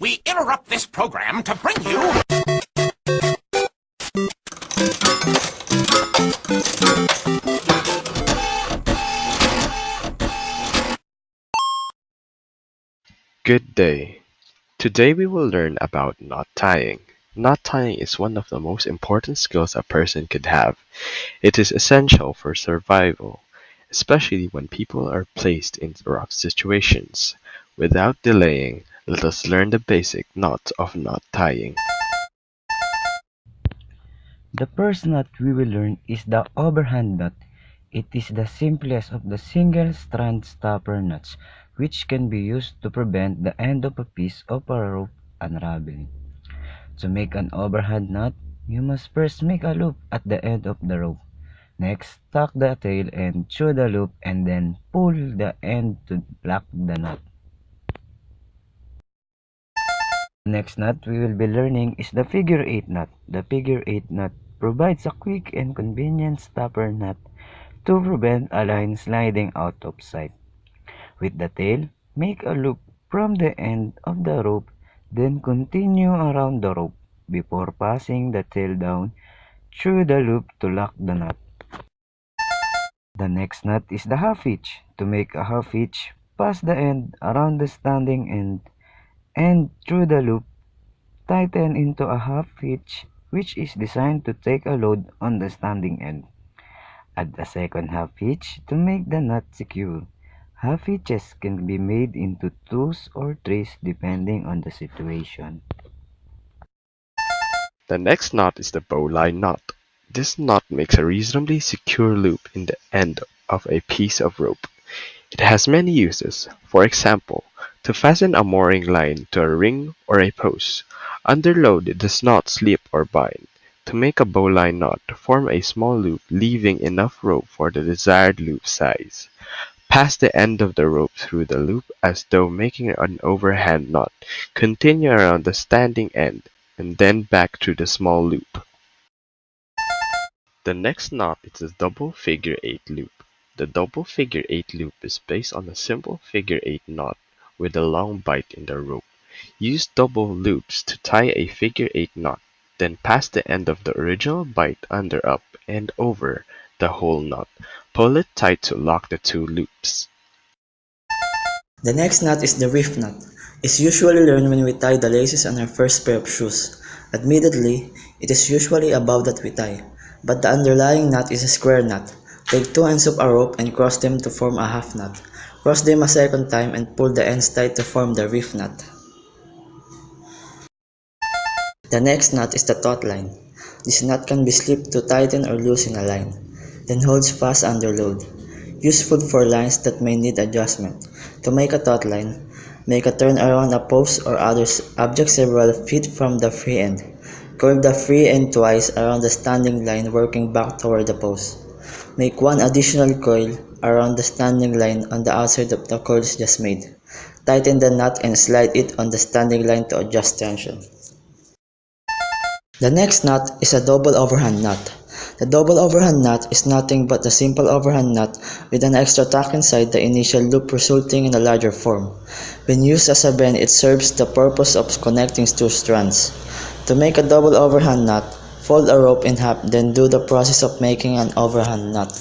We interrupt this program to bring you... Good day. Today we will learn about knot tying. Knot tying is one of the most important skills a person could have. It is essential for survival, especially when people are placed in rough situations. Without delaying, let us learn the basic knots of knot tying. The first knot we will learn is the overhand knot. It is the simplest of the single-strand stopper knots, which can be used to prevent the end of a piece of a rope unraveling. To make an overhand knot, you must first make a loop at the end of the rope. Next, tuck the tail end through the loop and then pull the end to lock the knot. The next knot we will be learning is the figure 8 knot. The figure 8 knot provides a quick and convenient stopper knot to prevent a line sliding out of sight. With the tail, make a loop from the end of the rope, then continue around the rope before passing the tail down through the loop to lock the knot. The next knot is the half hitch. To make a half hitch, pass the end around the standing end and through the loop. Tighten into a half hitch, which is designed to take a load on the standing end. Add a second half hitch to make the knot secure. Half hitches can be made into 2s or 3s depending on the situation. The next knot is the bowline knot. This knot makes a reasonably secure loop in the end of a piece of rope. It has many uses. For example, to fasten a mooring line to a ring or a post. Under load, it does not slip or bind. To make a bowline knot, form a small loop leaving enough rope for the desired loop size. Pass the end of the rope through the loop as though making an overhand knot. Continue around the standing end and then back through the small loop. The next knot is the double figure 8 loop. The double figure 8 loop is based on a simple figure 8 knot with a long bight in the rope. Use double loops to tie a figure 8 knot, then pass the end of the original bight under up and over the whole knot. Pull it tight to lock the two loops. The next knot is the Riff knot. It's usually learned when we tie the laces on our first pair of shoes. Admittedly, it is usually a bow that we tie, but the underlying knot is a square knot. Take two ends of a rope and cross them to form a half knot. Cross them a second time and pull the ends tight to form the Riff knot. The next knot is the taut line. This knot can be slipped to tighten or loosen a line, then holds fast under load. Useful for lines that may need adjustment. To make a taut line, make a turn around a post or other object several feet from the free end. Curl the free end twice around the standing line working back toward the post. Make one additional coil around the standing line on the outside of the coils just made. Tighten the knot and slide it on the standing line to adjust tension. The next knot is a double overhand knot. The double overhand knot is nothing but a simple overhand knot with an extra tack inside the initial loop resulting in a larger form. When used as a bend, it serves the purpose of connecting two strands. To make a double overhand knot, fold a rope in half, then do the process of making an overhand knot.